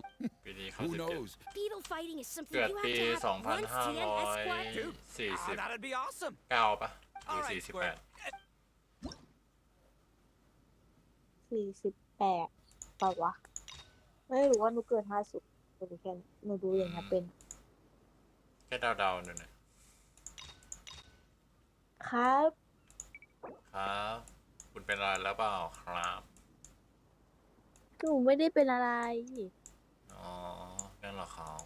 ปีนี้เขา Who 17 knows? Beetle fighting is something เกิด you ปี have to have once Tien Esquire. Oh, 2549 that'd be awesome. ปะหรือ All right, Square. 48เปล่าวะ ไม่รู้ว่าหนูเกิด50หนูแค่หนูดูอย่างเงี้ยเป็น แค่เดาๆหน่อย ครับ ครับ คุณเป็นอะไรแล้วเปล่าครับ หนูไม่ได้เป็นอะไร อ๋อ นั่นเหรอครับ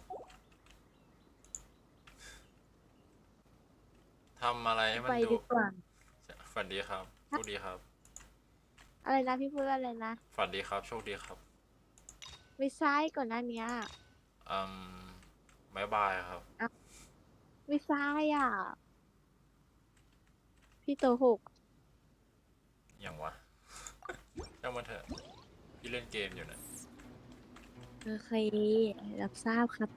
ทำอะไรให้มัน ไป ดู ดีกว่า ฝันดีครับโชคดีครับ อะไรนะพี่พูดว่าอะไรนะ ฝันดีครับโชคดีครับ ไม่ใช่ก่อนหน้านี้ อืมบ๊ายบายครับ ไม่ใช่อ่ะ พี่โตหก อย่างวะ ช่างมันเถอะ พี่เล่นเกมอยู่นะ โอเค รับทราบครับ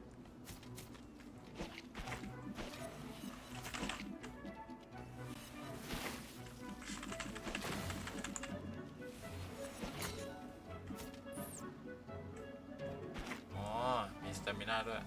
อ๋อ มีสเตมิน่าด้วย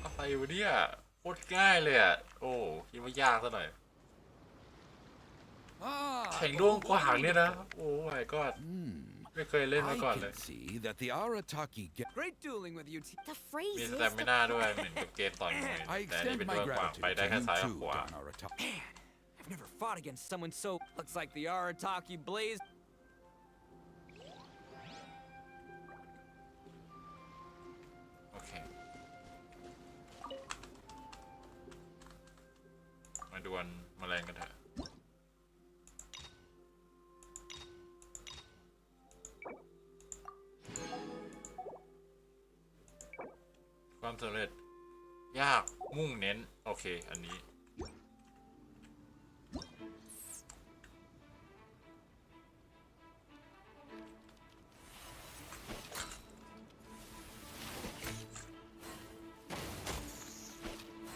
อะไรวะเนี่ยโคตรง่ายเลยอ่ะ โอ้คิดว่ายากซะหน่อย Ah, แข่งด้วงกว่างเนี่ยนะ โอ้ my god hmm. ไม่เคยเล่นมา I ก่อนเลย can see that the Arataki get. Great dueling with you, Tien. The phrase มี is สเตมิน่าด้วยเหมือนกับเกมต่อยมวย I แต่อันนี้ extend เป็น my ด้วงกว่าง gratitude ไปได้ to แค่ you ซ้ายกับ too, ขวา Don Arataki. Man, I've never fought against someone so. Looks like the Arataki Blaze. โอเค มาดวลแมลงกันเถอะ ความสำเร็จ ยาก มุ่งเน้น โอเค อันนี้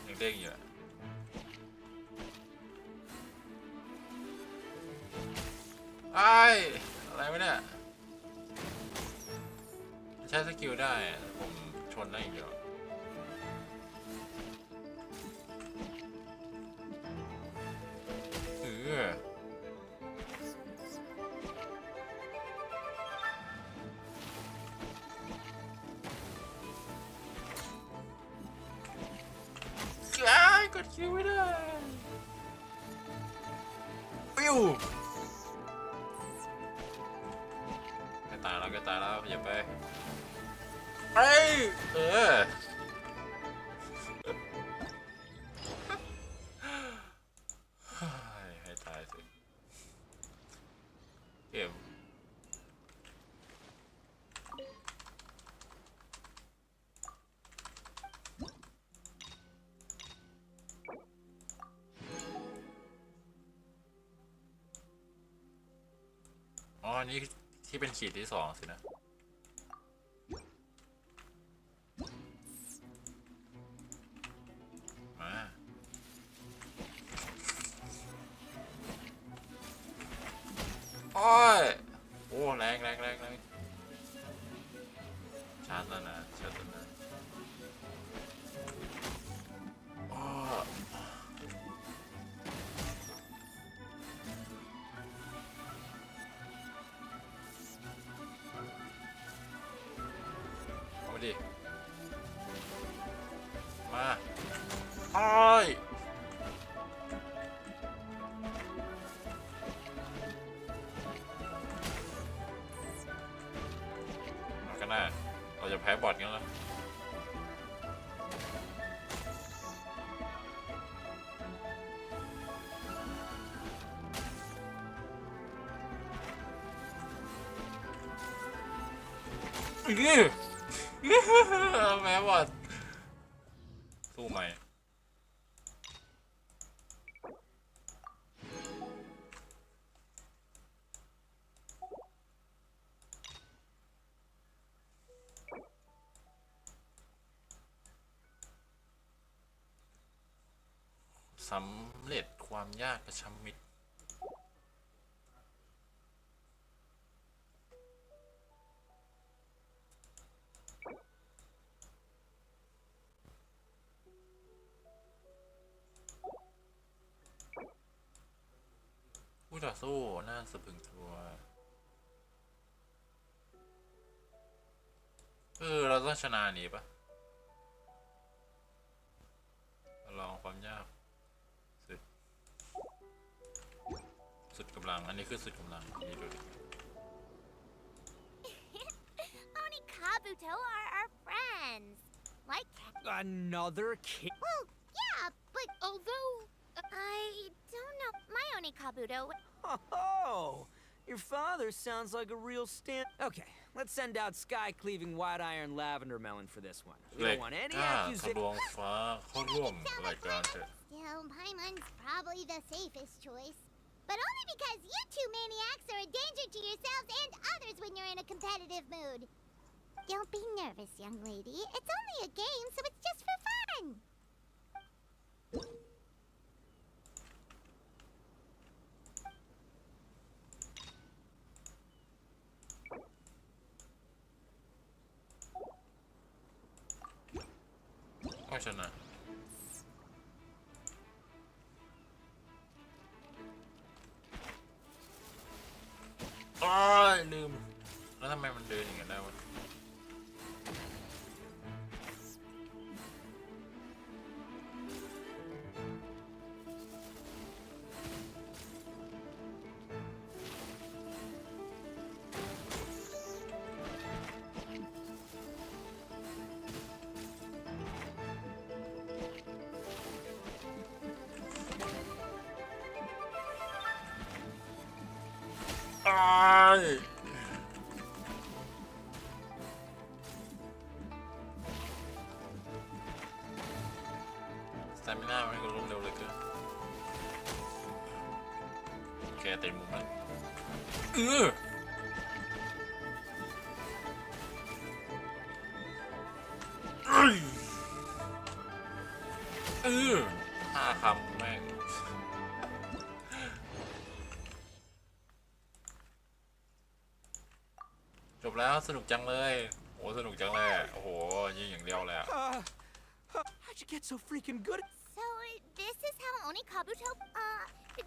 ยังเด้งอยู่อะไอ้ายอะไรวะเนี่ย ใช้สกิลได้แต่ผมชนได้อย่างเดียว ยิงไม่ได้ปิ้วก็ตายแล้วก็ตายแล้วอย่าไปเอ้ยให้ตายสิเกมอ๋อนี่ที่เป็นขีดที่2สินะมาโอ้ยโอ้แรงชาร์จแล้วนะโอ้เอาดิมาโอ้ยเอากันนะเราจะแพ้บอทกันแล้วแพ้บอทสู้ไหมสำเร็จความยากกระชับมิตรผู้ต่อสู้น่าสะพรึงกลัวเราต้องชนะนี้ปะลองความยากสุดกำลังอันนี้คือสุดกำลังนี่ดูดิ Oni Kabuto are our friends. Like Another kid. well, yeah, but although I don't know my Oni Kabuto. Oh, your father sounds like a real stand. Okay, let's send out sky-cleaving white iron lavender melon for this one. We เหล็ก don't want any กล้าทะ accusation. ลวงฟ้าเข้าร่วมรายการเถอะ Still, Paimon's probably the safest choice. But only because you two maniacs are a danger to yourselves and others when you're in a competitive mood. Don't be nervous, young lady. It's only a game, so it's just for fun. ก็ชนะอ้ายลืมแล้วทำไมมันเดินอย่างนั้นได้วะอ้ายสตามิน่ามันก็ล้มเร็วเลยเกินแกเต็มมุมแล้วห้าคำแม่งจบแล้วสนุกจังเลยโอ้สนุกจังเลยโอ้โหยิงอย่างเดียวเลยอะ How'd you get so freaking good? So, this is how Oni Kabuto.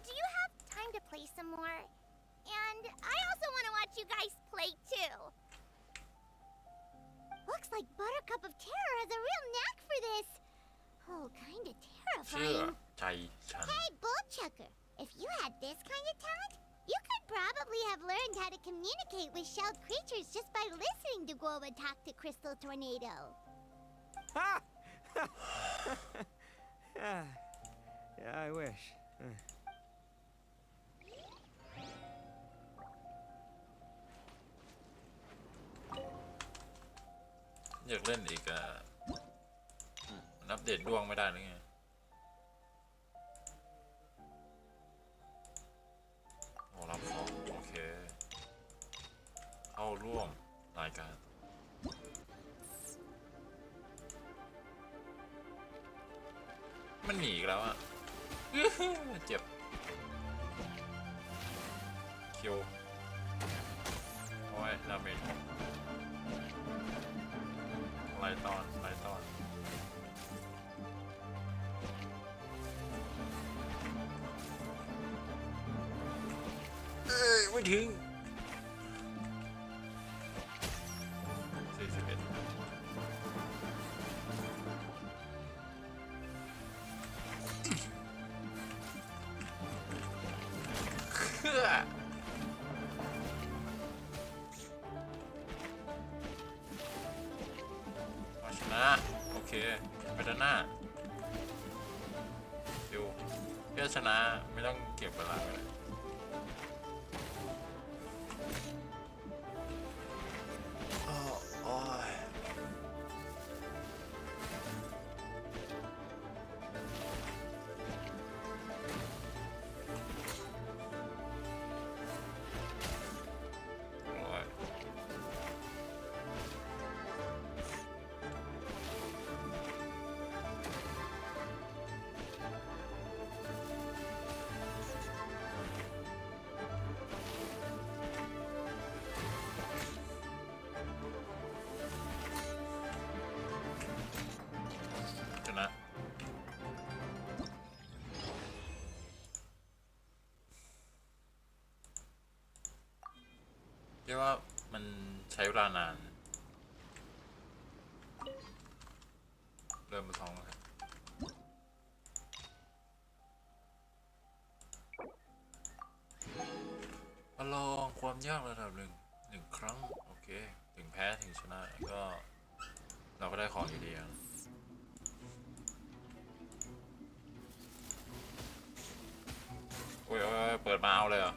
Do you have time to play some more? And I also want to watch you guys play too. Looks like Buttercup of Terror has a real knack for this. Oh, kinda เชื่อ terrifying. ฉัน Hey, Bullchucker! If you had this kind of talent, you could probably have learned how to communicate with shelled creatures just by listening to Guoba talk to Crystal Tornado. Ha! Yeah, I wish. อยากเล่นอีกอ่ะมันอัปเดตดวงไม่ได้หรือไงโอ้รับของโอเคเข้าร่วมรายการมันหนีอีกแล้วอ่ะ เจ็บคิวโอ้ยดาเมจไล่ตอนไม่ถึง41ชนะโอเคไปด้านหน้าคิวแค่ชนะไม่ต้องเก็บเวลาไปเลยโอ้ยชนะเรียกว่ามันใช้เวลานานเริ่มมาท้องแล้วครับมาลองความยากระดับหนึ่งครั้งโอเคถึงแพ้ถึงชนะก็เราก็ได้ของดีๆโอ้ยเปิดมาเอาเลยเหรอ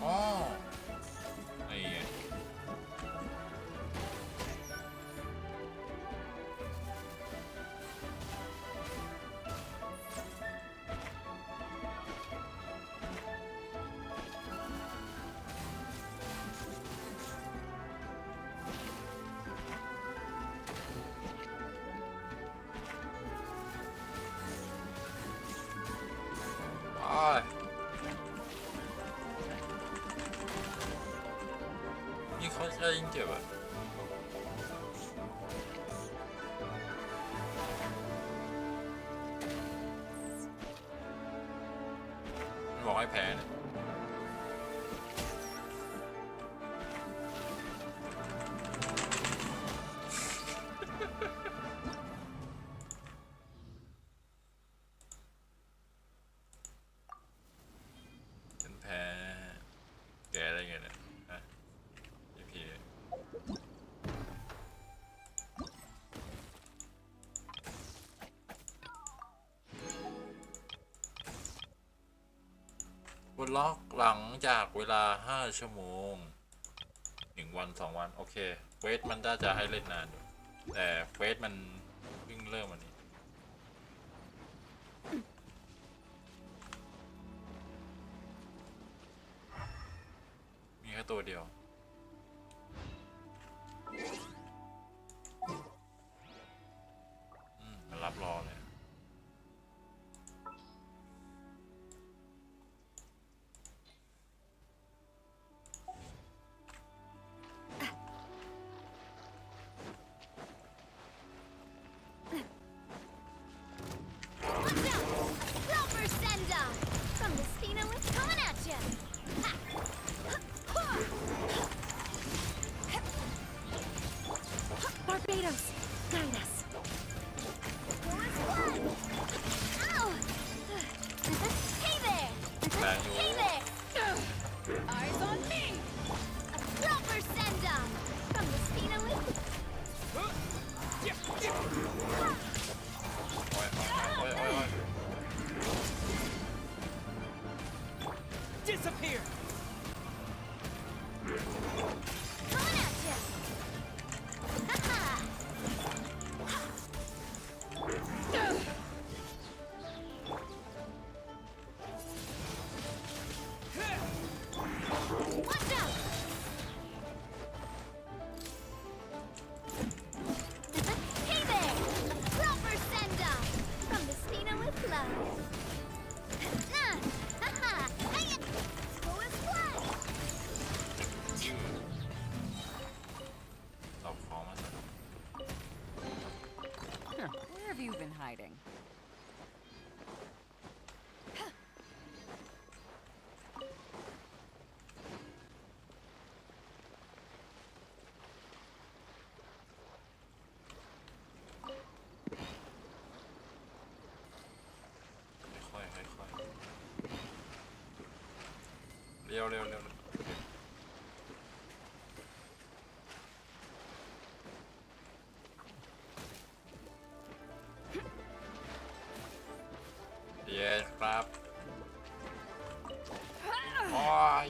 อ๋อไอ้นี่เขาจะยิงเจ็บอ่ะมันบอกให้แพ้เนี่ยฉันแพ้แกได้ไงเนี่ยฮะพี่บนล็อกหลังจากเวลา5 ชั่วโมง1 วัน 2 วันโอเคเควสมันน่าจะให้เล่นนานอยู่แต่เควสมันเพิ่งเริ่มวันนี้มีแค่ตัวเดียวมันรับรอเลย fighting. ค่อยเร็วเย้ครับโอ้ย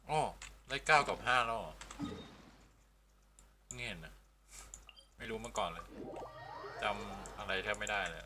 โอ้ได้9 กับ 5แล้วเหรอเงี้ยนะไม่รู้มาก่อนเลยจำอะไรแทบไม่ได้เลย